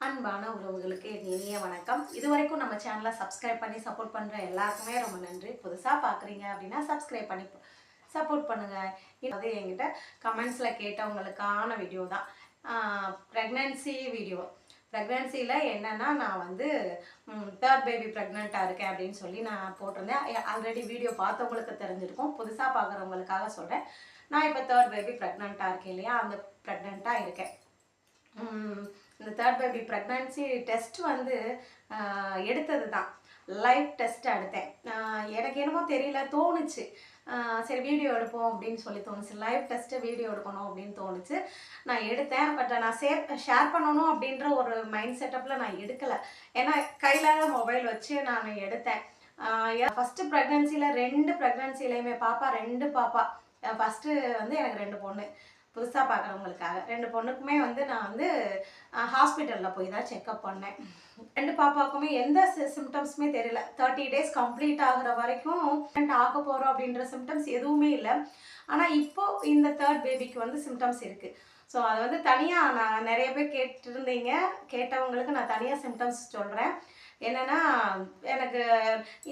அன்பான உறவுகளுக்கு என் இனிய வணக்கம். இதுவரைக்கும் நம்ம சேனலை சப்ஸ்கிரைப் பண்ணி சப்போர்ட் பண்ணுற எல்லாருக்குமே ரொம்ப நன்றி. புதுசாக பார்க்குறீங்க அப்படின்னா சப்ஸ்கிரைப் பண்ணி சப்போர்ட் பண்ணுங்கள். அது என்கிட்ட கமெண்ட்ஸில் கேட்டவங்களுக்கான வீடியோ தான். Pregnancy video. ப்ரெக்னன்சியில் என்னென்னா நான் வந்து தேர்ட் பேபி ப்ரெக்னெண்ட்டாக இருக்கேன் அப்படின்னு சொல்லி நான் போட்டிருந்தேன். ஆல்ரெடி வீடியோ பார்த்தவங்களுக்கு தெரிஞ்சிருக்கும். புதுசாக பார்க்குறவங்களுக்காக சொல்கிறேன். நான் இப்போ தேர்ட் பேபி ப்ரெக்னெண்ட்டாக இருக்கேன் இல்லையா, அந்த ப்ரெக்னெண்ட்டாக இருக்கேன். இந்த தேர்ட் பேபி ப்ரெக்னன்சி டெஸ்ட் வந்து எடுத்தது தான். லைவ் டெஸ்ட் எடுத்தேன். எனக்கு என்னமோ தெரியல, தோணுச்சு சரி வீடியோ எடுப்போம் அப்படின்னு சொல்லி தோணுச்சு. லைவ் டெஸ்ட்டு வீடியோ எடுக்கணும் அப்படின்னு தோணுச்சு. நான் எடுத்தேன். பட் நான் ஷேர் பண்ணணும் அப்படின்ற ஒரு மைண்ட் செட்டப்பில் நான் எடுக்கலை. ஏன்னா கையில் மொபைல் வச்சு நான் எடுத்தேன். ஃபஸ்ட்டு ப்ரெக்னன்சியில் 2 ப்ரெக்னன்சிலையுமே ரெண்டு பாப்பா. ஃபஸ்ட்டு வந்து எனக்கு 2 பொண்ணு. புதுசாக பார்க்குறவங்களுக்காக 2 பொண்ணுக்குமே வந்து நான் வந்து ஹாஸ்பிட்டலில் போய் தான் செக்கப் பண்ணேன். 2 பாப்பாவுக்குமே எந்த சிம்டம்ஸுமே தெரியல. 30 டேஸ் கம்ப்ளீட் ஆகுற வரைக்கும் ஆக போகிறோம் அப்படின்ற சிம்டம்ஸ் எதுவுமே இல்லை. ஆனால் இப்போது இந்த தேர்ட் பேபிக்கு வந்து சிம்டம்ஸ் இருக்குது. ஸோ அதை வந்து தனியாக நான் நிறைய பேர் கேட்டவங்களுக்கு நான் தனியாக சிம்டம்ஸ் சொல்கிறேன். என்னென்னா, எனக்கு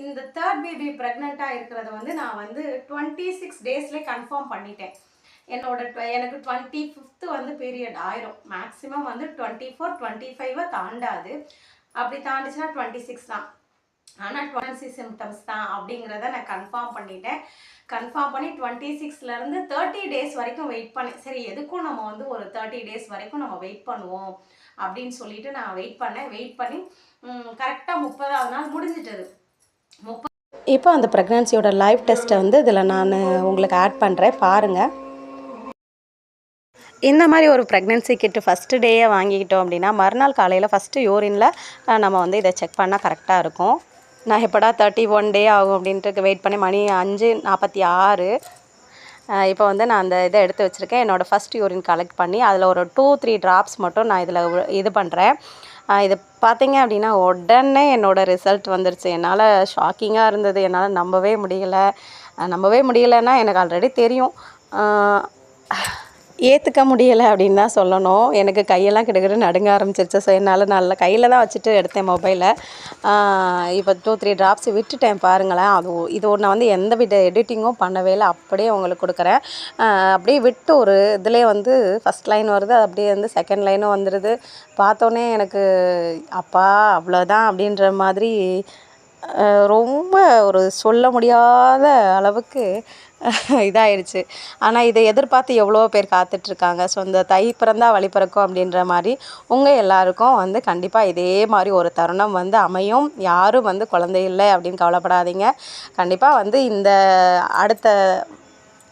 இந்த தேர்ட் பேபி ப்ரெக்னெண்ட்டாக இருக்கிறத வந்து நான் வந்து 26 டேஸ்லேயே கன்ஃபார்ம் பண்ணிட்டேன். எனக்கு 25th வந்து பீரியட் ஆயிரும். மேக்ஸிமம் வந்து 24, 25 தாண்டாது. அப்படி தாண்டிச்சுன்னா 26 தான். ஆனால் 26 சிம்டம்ஸ் தான் அப்படிங்கிறத நான் கன்ஃபார்ம் பண்ணிட்டேன். கன்ஃபார்ம் பண்ணி 26லேருந்து 30 டேஸ் வரைக்கும் வெயிட் பண்ணேன். சரி, எதுக்கும் நம்ம வந்து ஒரு 30 டேஸ் வரைக்கும் நம்ம வெயிட் பண்ணுவோம் அப்படின்னு சொல்லிட்டு நான் வெயிட் பண்ணி கரெக்டாக 30ஆவது நாள் முடிஞ்சிட்டது. இப்போ அந்த ப்ரெக்னன்சியோட லைவ் டெஸ்ட்டை வந்து இதில் நான் உங்களுக்கு ஆட் பண்ணுறேன், பாருங்கள். இந்த மாதிரி ஒரு ப்ரெக்னென்சி கிட்டு ஃபஸ்ட்டு டேயே வாங்கிக்கிட்டோம் அப்படின்னா மறுநாள் காலையில் ஃபஸ்ட்டு யூரினில் நம்ம வந்து இதை செக் பண்ணால் கரெக்டாக இருக்கும். நான் எப்படா 31 டே ஆகும் அப்படின்ட்டு வெயிட் பண்ணி மணி 5:46. இப்போ வந்து நான் அந்த இதை எடுத்து வச்சுருக்கேன். என்னோடய ஃபஸ்ட் யூரின் கலெக்ட் பண்ணி அதில் ஒரு 2-3 ட்ராப்ஸ் மட்டும் நான் இதில் இது பண்ணுறேன். இது பார்த்தீங்க அப்படின்னா உடனே என்னோடய ரிசல்ட் வந்துருச்சு. என்னால் ஷாக்கிங்காக இருந்தது. என்னால் நம்பவே முடியலைன்னா எனக்கு ஆல்ரெடி தெரியும். ஏற்றுக்க முடியலை அப்படின்னு தான் சொல்லணும். எனக்கு கையெல்லாம் கிட்டக்கிட்ட நடுங்க ஆரம்பிச்சிருச்சு. ஸோ என்னால் நல்லா கையில் தான் வச்சுட்டு எடுத்தேன் மொபைலை. இப்போ 2-3 ட்ராப்ஸ் விட்டுட்டேன் பாருங்களேன். இது நான் வந்து எந்த வித எடிட்டிங்கும் பண்ணவே இல்லை, அப்படியே உங்களுக்கு கொடுக்குறேன். அப்படியே விட்டு ஒரு இதிலே வந்து ஃபஸ்ட் லைன் வருது, அப்படியே வந்து செகண்ட் லைனும் வந்துடுது. பார்த்தோன்னே எனக்கு அப்பா அவ்வளோதான் அப்படின்ற மாதிரி ரொம்ப ஒரு சொல்ல முடியாத அளவுக்கு இதாகிடுச்சு. ஆனால் இதை எதிர்பார்த்து எவ்வளோ பேர் காத்துட்ருக்காங்க. ஸோ இந்த தை பிறந்தா வழி பிறக்கும் அப்படின்ற மாதிரி உங்கள் எல்லாருக்கும் வந்து கண்டிப்பாக இதே மாதிரி ஒரு தருணம் வந்து அமையும். யாரும் வந்து குழந்தை இல்லை அப்படின்னு கவலைப்படாதீங்க. கண்டிப்பாக வந்து இந்த அடுத்த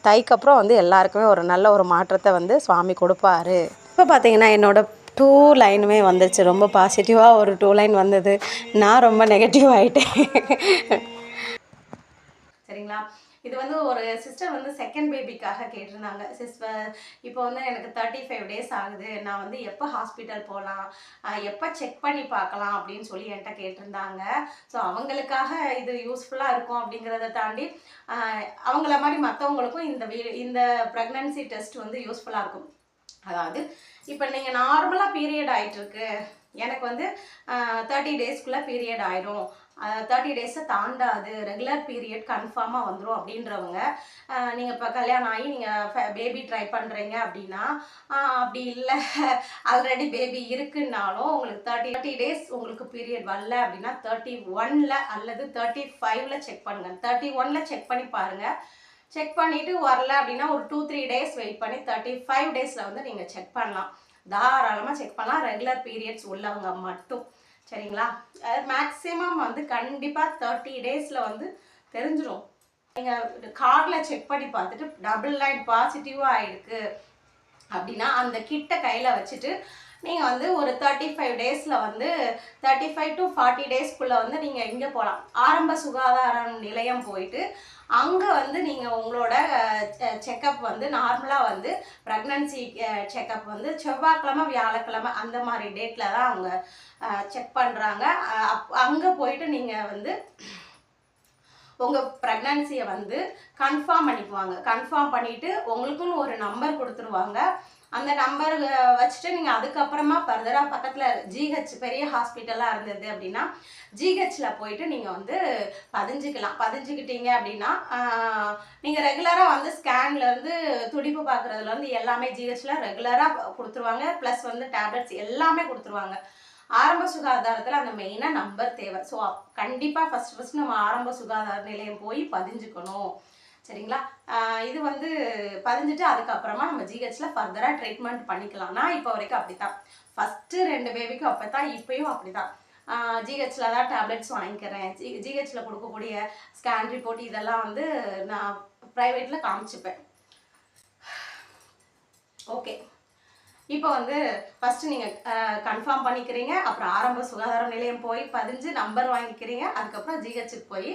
தைக்கப்புறம் வந்து எல்லாருக்குமே ஒரு நல்ல ஒரு மாற்றத்தை வந்து சுவாமி கொடுப்பாரு. இப்போ பார்த்தீங்கன்னா என்னோடய 2 லைனுமே வந்துச்சு. ரொம்ப பாசிட்டிவாக ஒரு 2 லைன் வந்தது. நான் ரொம்ப நெகட்டிவ் ஆகிட்டேன். சரிங்களா? இது வந்து ஒரு சிஸ்டர் வந்து செகண்ட் பேபிக்காக கேட்டிருந்தாங்க. இப்போ வந்து எனக்கு 35 டேஸ் ஆகுது, நான் வந்து எப்போ ஹாஸ்பிட்டல் போகலாம், எப்போ செக் பண்ணி பார்க்கலாம் அப்படின்னு சொல்லி என்கிட்ட கேட்டிருந்தாங்க. ஸோ அவங்களுக்காக இது யூஸ்ஃபுல்லாக இருக்கும் அப்படிங்கிறத தாண்டி அவங்கள மாதிரி மற்றவங்களுக்கும் இந்த ப்ரெக்னன்சி டெஸ்ட் வந்து யூஸ்ஃபுல்லாக இருக்கும். அதாவது இப்போ நீங்கள் நார்மலாக பீரியட் ஆகிட்டுருக்கு, எனக்கு வந்து 30 டேஸ்க்குள்ளே பீரியட் ஆயிடும், 30 டேஸை தாண்டாது, ரெகுலர் பீரியட் கன்ஃபார்மாக வந்துடும் அப்படின்றவங்க, நீங்கள் இப்போ கல்யாணம் ஆகி நீங்கள் பேபி ட்ரை பண்ணுறீங்க அப்படின்னா, அப்படி இல்லை ஆல்ரெடி பேபி இருக்குன்னாலும் உங்களுக்கு 30 டேஸ் உங்களுக்கு பீரியட் வரல அப்படின்னா 31ல் அல்லது 35ல் செக் பண்ணுங்கள். 31ல் செக் பண்ணி பாருங்கள். செக் பண்ணிவிட்டு வரல அப்படின்னா ஒரு 2-3 டேஸ் வெயிட் பண்ணி 35 டேஸில் வந்து நீங்கள் செக் பண்ணலாம். தாராளமாக செக் பண்ணலாம், ரெகுலர் பீரியட்ஸ் உள்ளவங்க மட்டும். சரிங்களா? மேக்ஸிமம் வந்து கண்டிப்பாக 30 டேஸில் வந்து தெரிஞ்சிடும். நீங்கள் கார்டில் செக் பண்ணி பார்த்துட்டு டபுள் லைன் பாசிட்டிவாக ஆகிருக்கு அப்படின்னா அந்த கிட்ட கையில் வச்சுட்டு நீங்கள் வந்து ஒரு 35 டேஸில் வந்து 35 to 40 டேஸ்க்குள்ளே வந்து நீங்கள் இங்கே போகலாம். ஆரம்ப சுகாதார நிலையம் போயிட்டு அங்கே வந்து நீங்கள் உங்களோட செக்கப் வந்து நார்மலாக வந்து ப்ரெக்னன்சி செக்கப் வந்து செவ்வாய்க்கிழமை வியாழக்கிழமை அந்த மாதிரி டேட்டில் தான் அவங்க செக் பண்ணுறாங்க. அங்கே போயிட்டு நீங்கள் வந்து உங்கள் ப்ரெக்னன்சியை வந்து கன்ஃபார்ம் பண்ணிக்குவாங்க. கன்ஃபார்ம் பண்ணிவிட்டு உங்களுக்குன்னு ஒரு நம்பர் கொடுத்துருவாங்க. அந்த நம்பர் வச்சுட்டு நீங்கள் அதுக்கப்புறமா ஃபர்தராக பக்கத்தில் ஜிஹெச் பெரிய ஹாஸ்பிட்டலாக இருந்தது அப்படின்னா ஜிஹெச்சில் போயிட்டு நீங்கள் வந்து பதிஞ்சிக்கலாம். பதிஞ்சுக்கிட்டீங்க அப்படின்னா நீங்கள் ரெகுலராக வந்து ஸ்கேன்லேருந்து துடிப்பு பார்க்குறதுலேருந்து எல்லாமே ஜிஹெச்சில் ரெகுலராக கொடுத்துருவாங்க. ப்ளஸ் வந்து டேப்லெட்ஸ் எல்லாமே கொடுத்துருவாங்க. ஆரம்ப சுகாதாரத்தில் அந்த மெயினாக நம்பர் தேவை. ஸோ கண்டிப்பாக ஃபஸ்ட்டு நம்ம ஆரம்ப சுகாதார நிலையம் போய் பதிஞ்சுக்கணும். சரிங்களா? இது வந்து பதிஞ்சுட்டு அதுக்கப்புறமா நம்ம ஜிஹெச்சில் ஃபர்தராக ட்ரீட்மெண்ட் பண்ணிக்கலாம். நான் இப்போ வரைக்கும் அப்படி தான். ஃபஸ்ட்டு 2 பேபிக்கும் அப்போ தான், இப்போயும் அப்படி தான். ஜிஹெச்சில் தான் டேப்லெட்ஸ் வாங்கிக்கிறேன். ஜிஹெச்சில் கொடுக்கக்கூடிய ஸ்கேன் ரிப்போர்ட் இதெல்லாம் வந்து நான் ப்ரைவேட்டில் காமிச்சிப்பேன். ஓகே, இப்போ வந்து ஃபஸ்ட்டு நீங்கள் கன்ஃபார்ம் பண்ணிக்கிறீங்க. அப்புறம் ஆரம்ப சுகாதார நிலையம் போய் பதிஞ்சு நம்பர் வாங்கிக்கிறீங்க. அதுக்கப்புறம் ஜிஹெச்சுக்கு போய்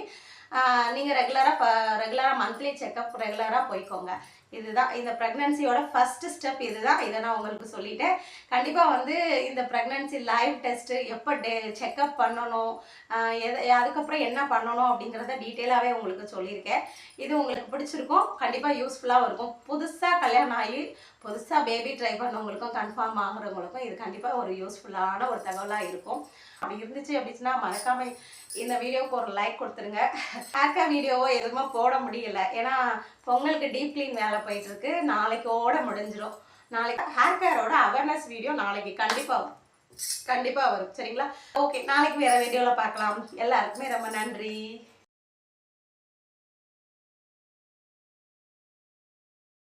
நீங்கள் ரெகுலராக மந்த்லி செக்கப் ரெகுலராக போய்க்கோங்க. இதுதான் இந்த ப்ரெக்னன்சியோட ஃபஸ்ட்டு ஸ்டெப். இதுதான், இதை நான் உங்களுக்கு சொல்லிட்டேன். கண்டிப்பாக வந்து இந்த ப்ரெக்னன்சி லைவ் டெஸ்ட்டு எப்போ செக்கப் பண்ணணும், அதுக்கப்புறம் என்ன பண்ணணும் அப்படிங்கிறத டீட்டெயிலாகவே உங்களுக்கு சொல்லியிருக்கேன். இது உங்களுக்கு பிடிச்சிருக்கும், கண்டிப்பாக யூஸ்ஃபுல்லாகவும் இருக்கும். புதுசாக கல்யாணம் ஆகி புதுசாக பேபி ட்ரை பண்ணவங்களுக்கும் கன்ஃபார்ம் ஆகுறவங்களுக்கும் இது கண்டிப்பாக ஒரு யூஸ்ஃபுல்லான ஒரு தகவலாக இருக்கும். அப்படி இருந்துச்சு அப்படின்னா மறக்காமல் இந்த வீடியோவுக்கு ஒரு லைக் கொடுத்துருங்க. ஹேர்கேர் வீடியோவோ எதுவுமே போட முடியல, ஏன்னா பொங்கலுக்கு டீப் க்ளீன் வேலை போயிட்டுருக்கு. நாளைக்கோட முடிஞ்சிடும். நாளைக்கு ஹேர்கேரோட அவேர்னஸ் வீடியோ நாளைக்கு கண்டிப்பாக வரும். சரிங்களா? ஓகே, நாளைக்கு வேறு வீடியோவில் பார்க்கலாம். எல்லாருக்குமே ரொம்ப நன்றி.